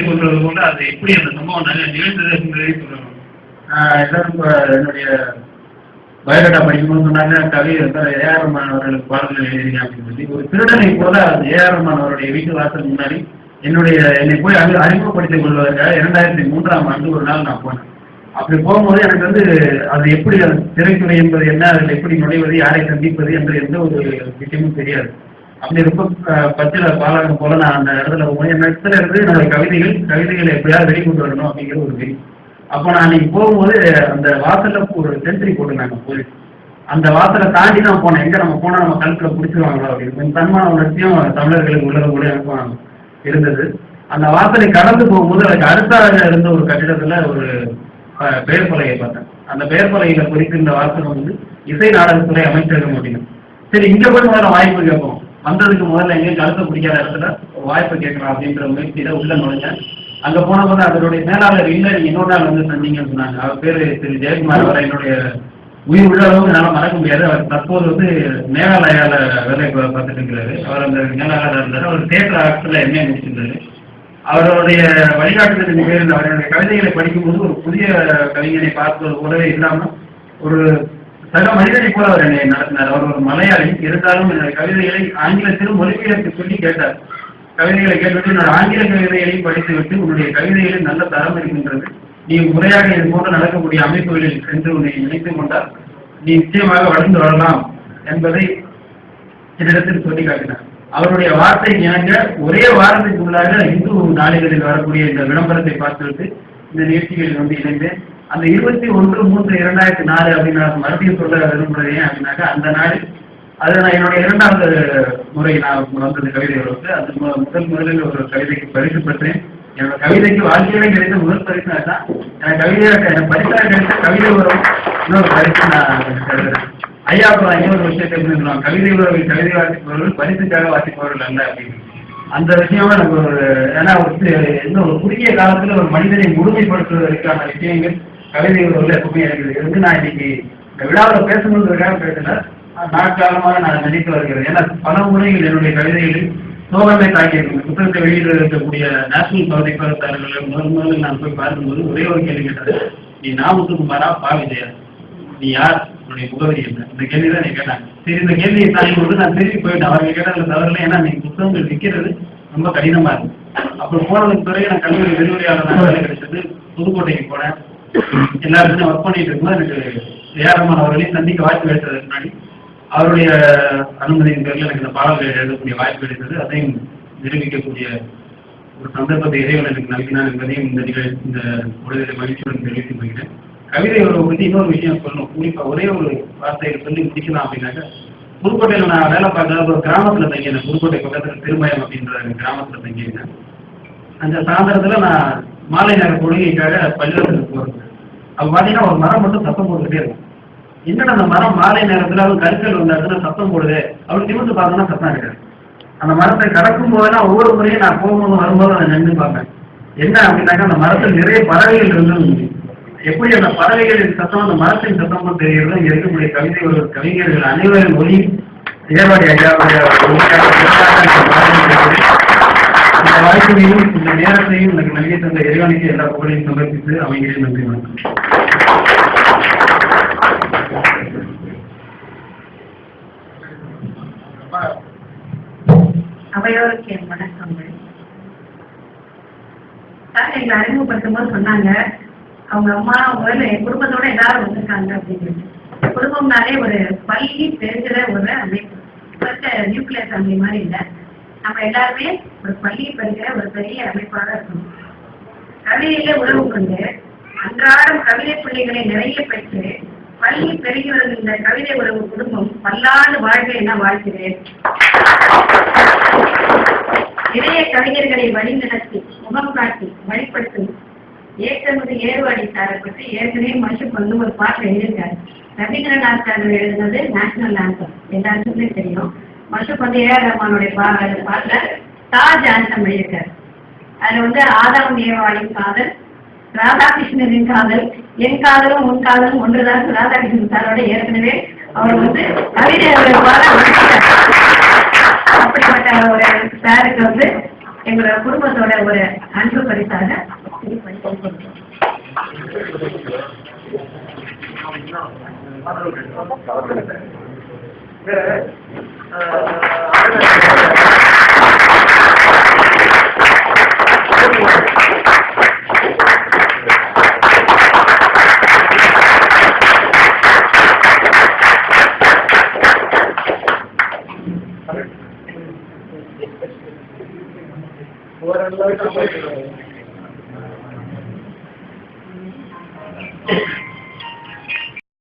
சொல்றது போல அது எப்படி அந்த சம்பவம் நிகழ்ந்தது என்பதை சொல்லணும். எல்லாரும் என்னுடைய பயோடேட்டா படிக்கும்போது சொன்னாங்க, கவி ஏஆர் ரஹ்மான் அவர்களுக்கு பாடல்கள் எழுதிருக்கேன் அப்படின்னு சொல்லி. ஒரு திருடனை போல ஏஆர் ரஹ்மான் அவருடைய வீட்டு வாசல் முன்னாடி என்னை போய் அறிமுகப்படுத்திக் கொள்வதற்காக 2003ஆம் ஆண்டு ஒரு நாள் நான் போனேன். அப்படி போகும்போது எனக்கு அது எப்படி திரைத்துறை என்பது என்ன, அதில் எப்படி நுழைவது, யாரை சந்திப்பது என்ற எந்த ஒரு விஷயமும் தெரியாது. அப்படி ரொம்ப பச்சில பாலகம் போல நான் அந்த இடத்துல போகும்போது என் இடத்துல இருந்து என்னுடைய கவிதைகளை எப்படியாவது வெளிக்கொண்டு வரணும் அப்படிங்கிற ஒரு வெறி. அப்போ நான் அன்னைக்கு போகும்போது அந்த வாசல்ல ஒரு சென்ட்ரி போட்டுருந்தாங்க போலீஸ். அந்த வாசலை தாண்டி தான் போனேன். எங்க நம்ம போனால் நம்ம கழுத்துல பிடிச்சிருவாங்களோ அப்படின்னு தன்மான உணர்ச்சியும் தமிழர்களுக்கு உள்ளது கூட எனக்கும் இருந்தது. அந்த வாசலை கடந்து போகும்போது அதுக்கு அடுத்த இருந்த ஒரு கட்டிடத்துல ஒரு பெயர் பலகை பார்த்தேன். அந்த பெயர் பலகையில குறித்திருந்த வாசகம் இசை நாடகத்துறை அமைச்சகம் அப்படின்னு. சரி, இங்க போய் முதல்ல வாய்ப்பு கேட்போம். வந்ததுக்கு முதல்ல எங்கேயும் கழுத்தை பிடிக்காத இடத்துல ஒரு வாய்ப்பு கேட்கலாம் அப்படின்ற முயற்சியில உள்ள நுழைஞ்சேன். அங்க போன போது அதனுடைய மேலாளர் இல்லை, நீங்க இன்னொரு நாள் சந்திங்கன்னு சொன்னாங்க. அவர் பேரு திரு ஜெயக்குமார். அவரை என்னுடைய உயிர் உள்ள அளவு என்னால் மறக்க முடியாது. அவர் தற்போது மேகாலயால வேலை பார்த்துட்டு இருக்கிறாரு. அவர் அந்த மேலாளராக இருந்தார். அவர் தியேட்டர் ஆர்ட்ஸ்ல எம்ஏ முடிச்சிருந்தாரு. அவருடைய வழிகாட்டுதலின் பேரில் அவருடைய கவிதைகளை படிக்கும்போது ஒரு புதிய கவிஞனை பார்ப்பது போலவே இல்லாமல் ஒரு சக மனிதனை போல அவர் என்னை நடத்தினார். அவர் ஒரு மலையாளி இருந்தாலும் என்னுடைய கவிதைகளை ஆங்கிலத்திலும் மொழிபெயர்த்து சொல்லி கேட்டார். கவிதைகளை கேட்டுவிட்டு என்னோட ஆங்கில கவிதைகளையும் படித்துவிட்டு உன்னுடைய கவிதைகளில் நல்ல தரம் இருக்கின்றது, நீ முறையாக இது போன்று நடக்கக்கூடிய அமைப்புகளில் சென்று உன்னை நினைத்துக் கொண்டால் நீ நிச்சயமாக வளர்ந்து வரலாம் என்பதை என்னிடத்தில் சொல்லி காட்டினார். அவருடைய வார்த்தை இணங்க ஒரே வாரத்திற்குள்ளாக இந்து நாளிதழில் வரக்கூடிய இந்த விளம்பரத்தை பார்த்துவிட்டு இந்த நிகழ்ச்சிகளில் இணைந்தேன். அந்த 21/3/2004 அப்படின்னு நான் மறுபடியும் சொல்ல விரும்புகிறேன் அப்படின்னாக்கா, அந்த நாளில் அது நான் என்னுடைய 2வது முறை நான் வந்தது கவிதைகளுக்கு. அது முதலில் ஒரு கவிதைக்கு பரிசு பெற்றேன். என்னோட கவிதைக்கு வாழ்க்கையிலே கிடைத்த முதல் பரிசு அதுதான். எனக்கு கவிதையாக பரிசாக கிடைத்த கவிதை உறவு இன்னொரு பரிசு நான் கருதுறேன். ஐயா அப்புறம் இன்னொரு விஷயத்தை சொல்லுவாங்க, கவிதை உறவில் கவிதை வாசிப்பவர்கள் பரிசுக்காக வாசிப்பவர்கள் அல்ல அப்படின்னு. அந்த விஷயமா எனக்கு ஏன்னா இன்னும் ஒரு குறுகிய காலத்துல ஒரு மனிதனை முழுமைப்படுத்துவதற்கான விஷயங்கள் கவிதை உறவுல எப்பவுமே எனக்கு நான் இன்னைக்கு இந்த விழாவில் பேசணுன்றதுக்காக பேசல, நாட்காலமாக நான் நினைத்து வருகிறேன். ஏன்னா பல முறைகள் என்னுடைய கவிதைகளில் சோகமே தாக்கியிருக்கேன். புத்தகத்தை வெளியிட இருக்கக்கூடிய நேஷனல் பதிப்பகத்தாளர்கள் முதலில் நான் போய் பார்க்கும்போது ஒரே ஒரு கேள்வி கேட்டது, நீ நாமுத்துக்குமாரா பா விஜயா, நீ யார், உன்னுடைய முகவரி என்ன, இந்த கேள்வி தான் நீ கேட்டாங்க. சரி, இந்த கேள்வியை தாண்டி கொண்டு நான் திரும்பி போயிட்டேன். அவர்கள் கேட்டதில் தவறில்லை. ஏன்னா நீ புத்தகங்கள் விற்கிறது ரொம்ப கடினமா இருக்கு. அப்புறம் போனதுக்கு பிறகு நான் கல்லூரி விரிவுரையாளர் வேலை கிடைச்சது. புதுக்கோட்டைக்கு போனேன். எல்லாருமே ஒர்க் பண்ணிட்டு இருக்கும்போது எனக்கு ஏஆர் ரஹ்மான் அவர்களையும் சந்திக்க வாய்ப்பு கிடைத்ததுக்கு முன்னாடி அவருடைய அனுமதியின் பேரில் எனக்கு இந்த பாடல்களை எழுதக்கூடிய வாய்ப்பு கிடைத்தது. அதையும் நிரூபிக்கக்கூடிய ஒரு சந்தர்ப்பத்தை இறைவன் எனக்கு நல்கினார் என்பதையும் இந்த உடலை மகிழ்ச்சியுடன் தெரிவித்து போகிறேன். கவிதை உறவை பற்றி இன்னொரு விஷயம் சொல்லணும். குறிப்பாக ஒரே ஒரு வார்த்தையை சொல்லி முடிக்கலாம் அப்படின்னாக்கா, புதுக்கோட்டையில் நான் வேலை பார்க்காத ஒரு கிராமத்தில் தங்கியிருந்தேன். புதுக்கோட்டை பக்கத்தில் திருமயம் அப்படின்ற கிராமத்தில் தங்கியிருந்தேன். அந்த சாயந்தரத்தில் நான் மாலை நேர கொள்கைக்காக பள்ளிக்கூடத்துக்கு போகிறேன். அப்போ பார்த்தீங்கன்னா ஒரு மரம் மட்டும் சத்தம் போட்டுக்கிட்டே இருக்கும். என்னடா அந்த மரம் மாலை நேரத்தில் அது கருக்கல் வந்த இடத்துல சத்தம் போடுது அப்படி நிமிர்ந்து பார்த்தோன்னா சத்தம் இருக்காது. அந்த மரத்தை கடக்கும் போதெல்லாம் ஒவ்வொரு முறையும் நான் போகும்போது வரும்போது அதை நின்று பார்ப்பேன். என்ன அப்படின்னாக்கா, அந்த மரத்தில் நிறைய பறவைகள் இருந்து எப்படி அந்த பறவைகளின் சத்தம் அந்த மரத்தின் சத்தமும் தெரிகிறது. இங்கே இருக்கக்கூடிய கவிஞர்கள் அனைவரின் ஒளி ஏர்வாடி ஐயாவுடைய இந்த வாய்ப்பையும் இந்த நேரத்தையும் எனக்கு நல்கி தந்த இறைவனுக்கு எல்லா புகழையும் சமர்ப்பித்து அமைகிறேன். நன்றி, வணக்கம். அவையோருக்கு என் வணக்கங்கள். சார் எங்களை அறிமுகப்படுத்தும் போது சொன்னாங்க, அவங்க அம்மா முதல்ல என் குடும்பத்தோட எல்லாரும் வந்திருக்காங்க அப்படின்னு. குடும்பம்னாலே ஒரு பள்ளி தெரிஞ்ச ஒரு அமைப்பு, நியூக்ளியர் ஃபேமிலி மாதிரி இல்லை. நம்ம எல்லாருமே ஒரு பள்ளியை படிக்கிற ஒரு பெரிய அமைப்பாக இருக்கணும். கவிதையில உறவு கொண்டு அன்றாடம் கவிதை பிள்ளைகளை நிறைய பெற்று பள்ளி பெறுகிறது. இந்த கவிதை உறவு குடும்பம் பல்லாண்டு வாழ்க்கை என வாழ்கிறேன். நிறைய கவிஞர்களை வழிநடத்தி முகம் காட்டி வழிபடுத்தும் ஏற்கனவே ஏர்வாடி சாரை பற்றி ஏற்கனவே மனுஷன் வந்து ஒரு பாட்டு எழுதியிருக்காரு. ரவீந்திரநாத் சார் எழுதுனது நேஷனல் ஆந்தம் எல்லாருக்குமே தெரியும். மனுஷன் ஏஆர் ரஹ்மானுடைய பாட்டுல தாஜ் ஆந்தம் எழுதியிருக்காரு. அதுல ஆதாம் ஏவாளின் காதல், ராதாகிருஷ்ணனின் காதல், என் காதலும் உன் காதலும் ஒன்றுதான் ராதாகிருஷ்ணன் சாரோட ஏற்கனவே அவர் கவிதை பாட அப்படிப்பட்ட ஒரு சாருக்கு எங்களோட குடும்பத்தோட ஒரு அன்பு பரிசாக இது பண்ணி ஓரளவுக்கு